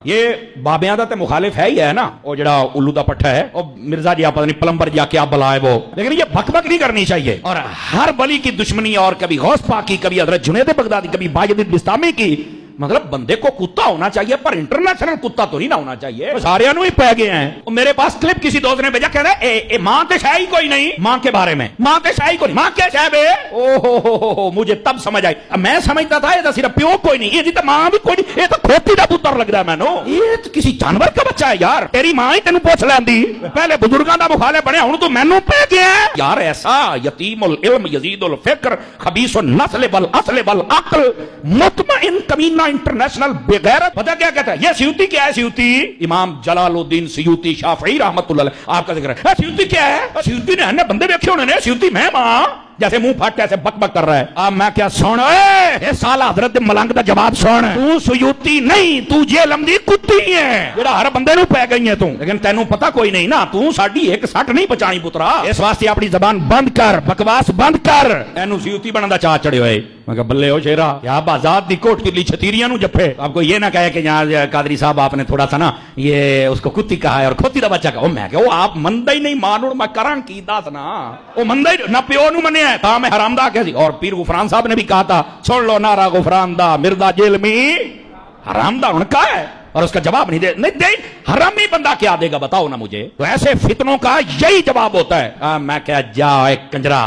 یہ بابیاں دا تے مخالف ہے ہی ہے نا، وہ جڑا الو دا پٹھا ہے، وہ مرزا جی پتہ نہیں پلمبر جا کے آپ بلائے وہ، لیکن یہ بک بک نہیں کرنی چاہیے، اور ہر ولی کی دشمنی، اور کبھی غوث پاک کی، کبھی حضرت جنید بغدادی، کبھی باجد بستامی کی، مطلب بندے کو کتا ہونا چاہیے پر انٹرنیشنل کتا تو نہیں نہ ہونا چاہیے، سارے انہوں ہی پہ گئے ہیں۔ میرے پاس کلپ کسی دوست نے بھیجا، کہہ رہا ہے ماں تے شاہی کوئی نہیں، ماں کے بارے میں ماں تے شاہی کوئی نہیں، ماں کیا شاہ بے، اوہ مجھے تب سمجھ آئی، میں سمجھتا تھا یہ تو صرف پیو کوئی نہیں، یہ تو ماں بھی کوئی نہیں، یہ تو کھوتی دا پتر لگ رہا ہے مینوں، یہ تو کسی جانور کا بچہ ہے یار، تیری ماں ہی تینوں پوچھ لیندی، پہلے بزرگاں دا مخالف بنے، ہن تو مینوں پہ گیا ہے یار۔ ایسا یتیم العلم یزید الفکر خبیث النسل والاصل والعقل مطمئن کمینہ انٹرنیشنل بغیرت، پتہ کیا کہتا ہے یہ سیوطی کیا ہے؟ سیوطی امام جلال الدین سیوطی شافعی رحمت اللہ علیہ، آپ کا ذکر ہے۔ سیوطی کیا ہے؟ سیوطی نے بندے دیکھے ہونے نے، سیوطی میں ماں جیسے منہ پھٹ ایسے بک بک کر رہا ہے۔ اب میں کیا سن، اے سالہ حضرت ملنگ دا جواب سن، تو سیوطی نہیں، تو جیل امدی کتی ہے جڑا ہر بندے نو پہ گئی ہے تو، لیکن تینوں پتہ کوئی نہیں نا، تو ساڈی ایک سٹ نہیں پچانی پترا، اس واسطے اپنی زبان بند کر، بکواس بند کر، اینو سیوطی بنن دا چاہ چڑھے ہوئے۔ میں کہا بلے ہو شیرا، یا بازاد دی کوٹ کی لی چھتیریاں نو جپے، آپ کو یہ نہ کہے کہ یہاں قادری صاحب آپ نے تھوڑا سا نا یہ اس کو کتی کہا ہے اور کھوتی دا بچہ کہا، میں کہ وہ آپ مندہ ہی نہیں مانوڑ، میں کران کی داس نا، وہ مندہ ہی نہ پیو نو منیا ہے تا میں حرام دا کہہ، اور پیر غفران صاحب نے بھی کہا تھا، چھوڑ لو نعرہ غفران دا، مردا جیل میں حرام دا ان کا ہے، اور اس کا جواب نہیں دے حرامی بندہ کیا دے گا بتاؤ نا مجھے۔ تو ایسے فتنوں کا یہی جواب ہوتا ہے۔ میں کہا جا ایک کنجرا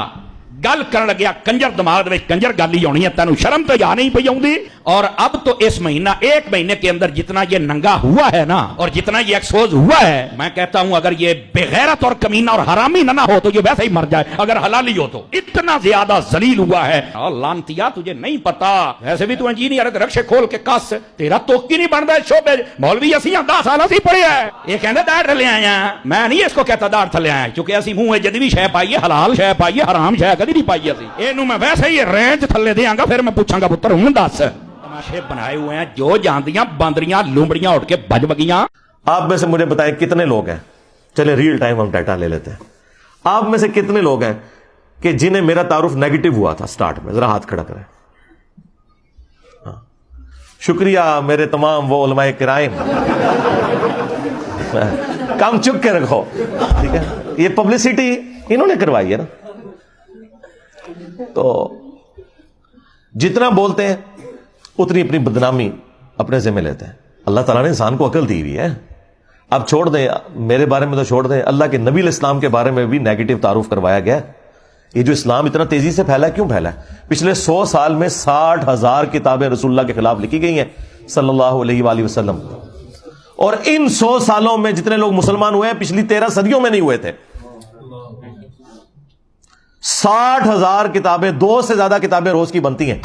گل کرن لگیا، کنجر دماغ میں کنجر گل ہی ہونی ہے، تینوں شرم تو یا نہیں پئی آؤندی۔ اور اب تو اس مہینہ ایک مہینے کے اندر جتنا یہ ننگا ہوا ہے نا، اور جتنا یہ ایکسپوز ہوا ہے، میں کہتا ہوں اگر یہ بغیرت اور کمینہ اور حرامی نہ ہو تو یہ ویسے ہی مر جائے، اگر حلالی ہو تو اتنا زیادہ ذلیل ہوا ہے۔ اور لانتیا تجھے نہیں پتا، ایسے بھی تو انجینئر رکشے کھول کے کس تیرا توکی نہیں بنتا شعبے، مولوی اسی 10 سال اسی پڑھے ہیں، یہ کہندے داڑھ تھلے آئے ہیں، میں نہیں اس کو کہتا داڑھ تھلے آئے، کیونکہ اسی منہ جدی شے پائیے، حلال شے پائیے، حرام شے کدی نہیں پائی اسی، اینو میں ویسے ہی رینج تھلے دیاں گا، پھر میں پوچھاں گا پتر ہوں دس تماشے بنائے ہوئے ہیں جو جاندیاں باندریاں لومڑیاں اٹھ کے بج بگیاں۔ آپ میں سے مجھے بتائیں کتنے لوگ ہیں، چلے ریل ٹائم ہم ڈیٹا لے لیتے ہیں، آپ میں سے کتنے لوگ ہیں کہ جنہیں میرا تعارف نیگیٹو ہوا تھا سٹارٹ میں؟ ذرا ہاتھ کھڑا کریں۔ شکریہ میرے تمام وہ علماء کرام، کام چک کے رکھو، ٹھیک ہے، یہ پبلسٹی انہوں نے کروائی ہے نا، تو جتنا بولتے ہیں اتنی اپنی بدنامی اپنے ذمہ لیتے ہیں۔ اللہ تعالیٰ نے انسان کو عقل دی ہوئی ہے، اب چھوڑ دیں، میرے بارے میں تو چھوڑ دیں، اللہ کے نبی علیہ السلام کے بارے میں بھی نیگیٹو تعارف کروایا گیا۔ یہ جو اسلام اتنا تیزی سے پھیلا ہے، کیوں پھیلا ہے؟ پچھلے 100 سال میں 60,000 کتابیں رسول اللہ کے خلاف لکھی گئی ہیں صلی اللہ علیہ وآلہ وسلم، اور ان 100 سالوں میں جتنے لوگ مسلمان ہوئے ہیں پچھلی 13 صدیوں میں نہیں ہوئے تھے۔ 60,000 کتابیں، 2 سے زیادہ کتابیں روز کی بنتی ہیں،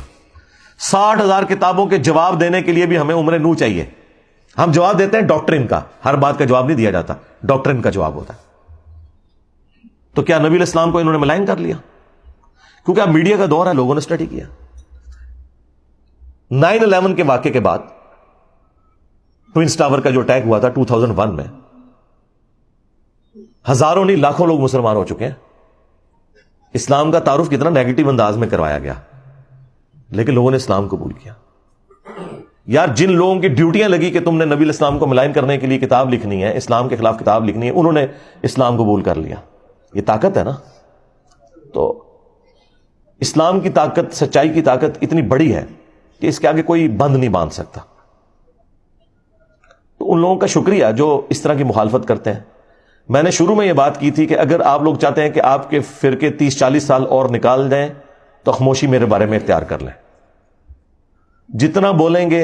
60,000 کتابوں کے جواب دینے کے لیے بھی ہمیں عمر نو چاہیے۔ ہم جواب دیتے ہیں ڈاکٹرن کا، ہر بات کا جواب نہیں دیا جاتا، ڈاکٹرن کا جواب ہوتا ہے۔ تو کیا نبی علیہ السلام کو انہوں نے ملائن کر لیا؟ کیونکہ اب میڈیا کا دور ہے، لوگوں نے اسٹڈی کیا۔ 9/11 کے واقعے کے بعد ٹوئنس ٹاور کا جو اٹیک ہوا تھا 2001 میں، ہزاروں نہیں لاکھوں لوگ مسلمان ہو چکے ہیں۔ اسلام کا تعارف کتنا نیگیٹو انداز میں کروایا گیا، لیکن لوگوں نے اسلام قبول کیا۔ یار جن لوگوں کی ڈیوٹیاں لگی کہ تم نے نبی علیہ السلام کو ملائن کرنے کے لیے کتاب لکھنی ہے، اسلام کے خلاف کتاب لکھنی ہے، انہوں نے اسلام قبول کر لیا۔ یہ طاقت ہے نا، تو اسلام کی طاقت، سچائی کی طاقت اتنی بڑی ہے کہ اس کے آگے کوئی بند نہیں باندھ سکتا۔ تو ان لوگوں کا شکریہ جو اس طرح کی مخالفت کرتے ہیں۔ میں نے شروع میں یہ بات کی تھی کہ اگر آپ لوگ چاہتے ہیں کہ آپ کے فرقے 30-40 سال اور نکال دیں تو خاموشی میرے بارے میں اختیار کر لیں، جتنا بولیں گے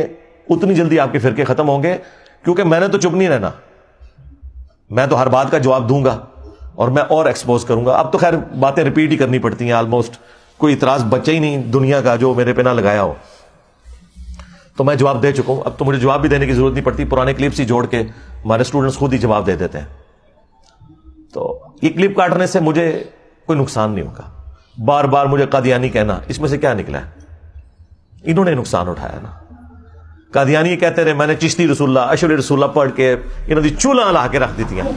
اتنی جلدی آپ کے فرقے ختم ہوں گے، کیونکہ میں نے تو چپ نہیں رہنا، میں تو ہر بات کا جواب دوں گا اور میں اور ایکسپوز کروں گا۔ اب تو خیر باتیں ریپیٹ ہی کرنی پڑتی ہیں، آلموسٹ کوئی اعتراض بچا ہی نہیں دنیا کا جو میرے پہ نہ لگایا ہو، تو میں جواب دے چکا ہوں، اب تو مجھے جواب بھی دینے کی ضرورت نہیں پڑتی، پرانے کلپس ہی جوڑ کے ہمارے اسٹوڈنٹس خود ہی جواب دے دیتے ہیں۔ تو یہ کلپ کاٹنے سے مجھے کوئی نقصان نہیں ہوگا، بار بار مجھے قادیانی کہنا، اس میں سے کیا نکلا ہے؟ انہوں نے نقصان اٹھایا نا۔ قادیانی یہ کہتے رہے میں نے چشتی رسول اللہ، اشعری رسول اللہ پڑھ کے انہوں نے چولہا لا کے رکھ دیتی ہیں،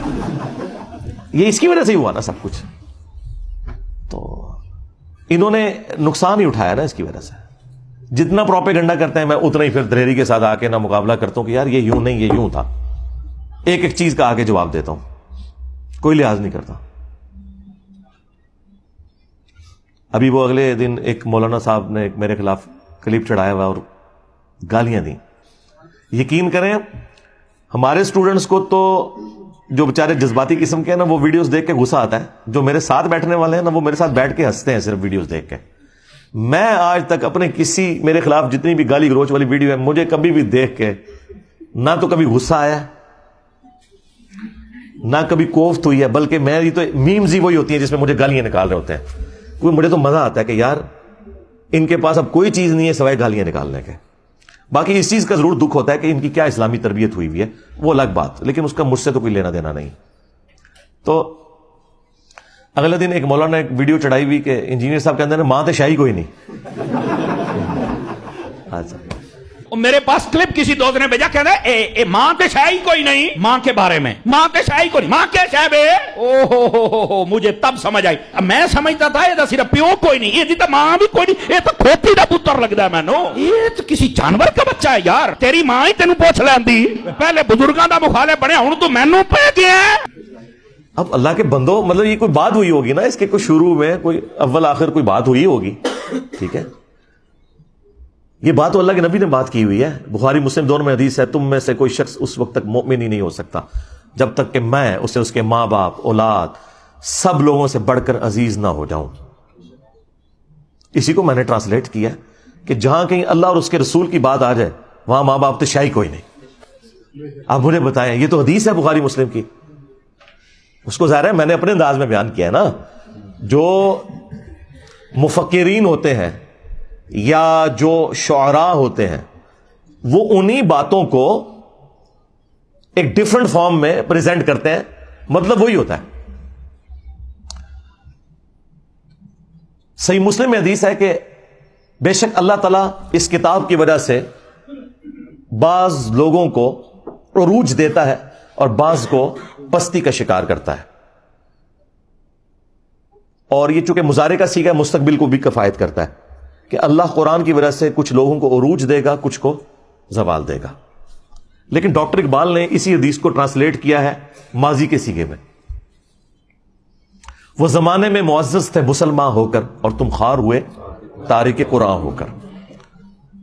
یہ اس کی وجہ سے ہی ہوا نا سب کچھ، تو انہوں نے نقصان ہی اٹھایا نا اس کی وجہ سے۔ جتنا پروپیگنڈا کرتے ہیں میں اتنا ہی پھر دلیری کے ساتھ آ کے نہ مقابلہ کرتا ہوں کہ یار یہ یوں نہیں، یہ یوں تھا. ایک ایک چیز کا آ کے جواب دیتا ہوں، کوئی لحاظ نہیں کرتا. ابھی وہ اگلے دن ایک مولانا صاحب نے میرے خلاف کلپ چڑھایا ہوا اور گالیاں دیں. یقین کریں ہمارے اسٹوڈنٹس کو تو جو بیچارے جذباتی قسم کے ہیں نا، وہ ویڈیوز دیکھ کے غصہ آتا ہے. جو میرے ساتھ بیٹھنے والے ہیں نا، وہ میرے ساتھ بیٹھ کے ہنستے ہیں صرف ویڈیوز دیکھ کے. میں آج تک اپنے کسی میرے خلاف جتنی بھی گالی گلوچ والی ویڈیو ہے، مجھے کبھی بھی دیکھ کے نہ تو کبھی غصہ آیا نہ کبھی کوفت ہوئی ہے، بلکہ میری تو میمز ہی وہی ہوتی ہیں جس میں مجھے گالیاں نکال رہے ہوتے ہیں. کوئی مجھے تو مزہ آتا ہے کہ یار ان کے پاس اب کوئی چیز نہیں ہے سوائے گالیاں نکالنے کے. باقی اس چیز کا ضرور دکھ ہوتا ہے کہ ان کی کیا اسلامی تربیت ہوئی ہوئی ہے، وہ الگ بات، لیکن اس کا مجھ سے تو کوئی لینا دینا نہیں. تو اگلے دن ایک مولانا نے ایک ویڈیو چڑھائی ہوئی کہ انجینئر صاحب کے اندر ماں تے شاہی کوئی نہیں. اچھا میرے پاس کلپ کسی دوست نے بھیجا، کہنا اے ماں تے شاہی کوئی نہیں، ماں کے بارے میں ماں تے شاہی کوئی نہیں، ماں کے شاہ بے. او ہو مجھے تب سمجھ آئی. میں سمجھتا تھا یہ صرف پیو کوئی نہیں، یہ تو ماں بھی کوئی نہیں، یہ تو کھوتی دا پتر لگتا ہے مینوں، یہ تو کسی جانور کا بچہ ہے یار. تیری ماں ہی تینوں پوچھ لیندی، پہلے بزرگاں دا مخالف بنیا، ہن تو مینوں پہ گیا. اب اللہ کے بندو، مطلب یہ کوئی بات ہوئی ہوگی نا، اس کے کوئی شروع میں کوئی اول آخر کوئی بات ہوئی ہوگی، ٹھیک ہے. یہ بات تو اللہ کے نبی نے بات کی ہوئی ہے. بخاری مسلم دونوں میں حدیث ہے، تم میں سے کوئی شخص اس وقت تک مومن ہی نہیں ہو سکتا جب تک کہ میں اسے اس کے ماں باپ اولاد سب لوگوں سے بڑھ کر عزیز نہ ہو جاؤں. اسی کو میں نے ٹرانسلیٹ کیا کہ جہاں کہیں اللہ اور اس کے رسول کی بات آ جائے وہاں ماں باپ تو شاہی کوئی نہیں. آپ مجھے بتائیں، یہ تو حدیث ہے بخاری مسلم کی. اس کو ظاہر ہے میں نے اپنے انداز میں بیان کیا ہے نا. جو مفکرین ہوتے ہیں یا جو شعراء ہوتے ہیں وہ انہی باتوں کو ایک ڈفرنٹ فارم میں پریزنٹ کرتے ہیں، مطلب وہی ہوتا ہے. صحیح مسلم میں حدیث ہے کہ بے شک اللہ تعالیٰ اس کتاب کی وجہ سے بعض لوگوں کو عروج دیتا ہے اور بعض کو پستی کا شکار کرتا ہے. اور یہ چونکہ مضارع کا صیغہ مستقبل کو بھی کفایت کرتا ہے کہ اللہ قرآن کی وجہ سے کچھ لوگوں کو عروج دے گا، کچھ کو زوال دے گا. لیکن ڈاکٹر اقبال نے اسی حدیث کو ٹرانسلیٹ کیا ہے ماضی کے صیغے میں. وہ زمانے میں معزز تھے مسلمان ہو کر اور تم خوار ہوئے تارک قرآن ہو کر.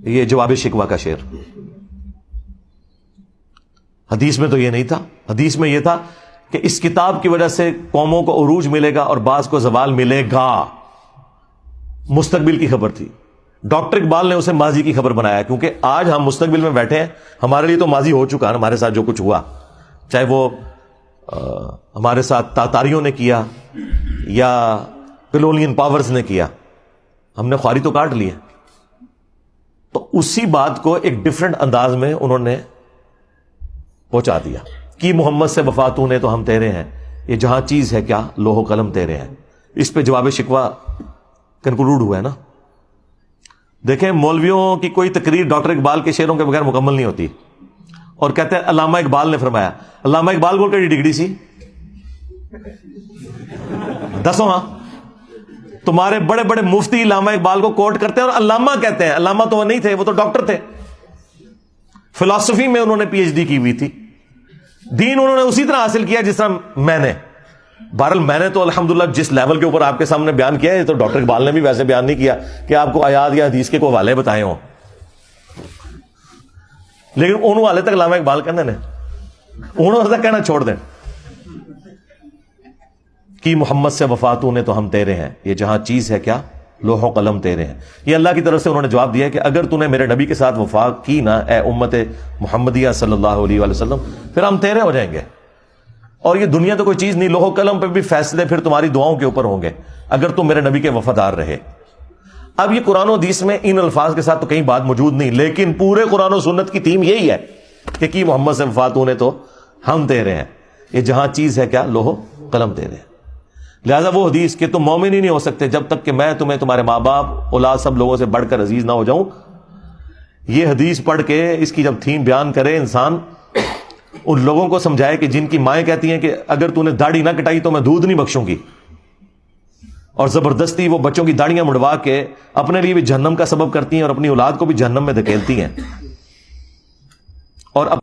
یہ جواب شکوہ کا شعر. حدیث میں تو یہ نہیں تھا. حدیث میں یہ تھا کہ اس کتاب کی وجہ سے قوموں کو عروج ملے گا اور بعض کو زوال ملے گا. مستقبل کی خبر تھی. ڈاکٹر اقبال نے اسے ماضی کی خبر بنایا کیونکہ آج ہم مستقبل میں بیٹھے ہیں، ہمارے لیے تو ماضی ہو چکا ہے. ہمارے ساتھ جو کچھ ہوا، چاہے وہ ہمارے ساتھ تاتاریوں نے کیا یا کلونین پاورز نے کیا، ہم نے خواری تو کاٹ لی ہے. تو اسی بات کو ایک ڈفرنٹ انداز میں انہوں نے پہنچا دیا کہ محمد سے وفاتوں نے تو ہم تیرے ہیں، یہ جہاں چیز ہے کیا لوح و قلم تیرے ہیں. اس پہ جواب شکوہ کنکلوڈ ہوا ہے نا. دیکھیں مولویوں کی کوئی تقریر ڈاکٹر اقبال کے شعروں کے بغیر مکمل نہیں ہوتی. اور کہتے ہیں علامہ اقبال نے فرمایا. علامہ اقبال کو کیڑی ڈگری سی دسو. ہاں تمہارے بڑے بڑے مفتی علامہ اقبال کو کوٹ کرتے ہیں اور علامہ کہتے ہیں. علامہ تو وہ نہیں تھے، وہ تو ڈاکٹر تھے. فلسفی میں انہوں نے پی ایچ ڈی کی ہوئی تھی. دین انہوں نے اسی طرح حاصل کیا جس طرح میں نے. بہرحال میں نے تو الحمدللہ جس لیول کے اوپر آپ کے سامنے بیان کیا ہے، تو ڈاکٹر اقبال نے بھی ویسے بیان نہیں کیا کہ آپ کو آیات یا حدیث کے کوئی حوالے بتائے ہوں. لیکن انہوں والے تک علامہ اقبال کہنے نے، انہوں تک کہنا چھوڑ دیں کہ محمد سے وفاتوں نے تو ہم تیرے ہیں، یہ جہاں چیز ہے کیا لوح و قلم تیرے ہیں. یہ اللہ کی طرف سے انہوں نے جواب دیا کہ اگر تو نے میرے نبی کے ساتھ وفا کی نا اے امت محمدیہ صلی اللہ علیہ وآلہ وسلم، پھر ہم تیرے ہو جائیں گے. اور یہ دنیا تو کوئی چیز نہیں، لوح و قلم پہ بھی فیصلے پھر تمہاری دعاؤں کے اوپر ہوں گے اگر تم میرے نبی کے وفادار رہے. اب یہ قرآن و حدیث میں ان الفاظ کے ساتھ تو کہیں بات موجود نہیں، لیکن پورے قرآن و سنت کی تھیم یہی ہے کہ کی محمد سے وفاتوں نے تو ہم تیرے ہیں، یہ جہاں چیز ہے کیا لوح و قلم تیرے ہیں. لہذا وہ حدیث کہ تم مومن ہی نہیں ہو سکتے جب تک کہ میں تمہیں تمہارے ماں باپ اولاد سب لوگوں سے بڑھ کر عزیز نہ ہو جاؤں، یہ حدیث پڑھ کے اس کی جب تھیم بیان کرے انسان، ان لوگوں کو سمجھائے کہ جن کی مائیں کہتی ہیں کہ اگر تو نے داڑھی نہ کٹائی تو میں دودھ نہیں بخشوں گی، اور زبردستی وہ بچوں کی داڑیاں مڑوا کے اپنے لیے بھی جہنم کا سبب کرتی ہیں اور اپنی اولاد کو بھی جہنم میں دھکیلتی ہیں. اور اب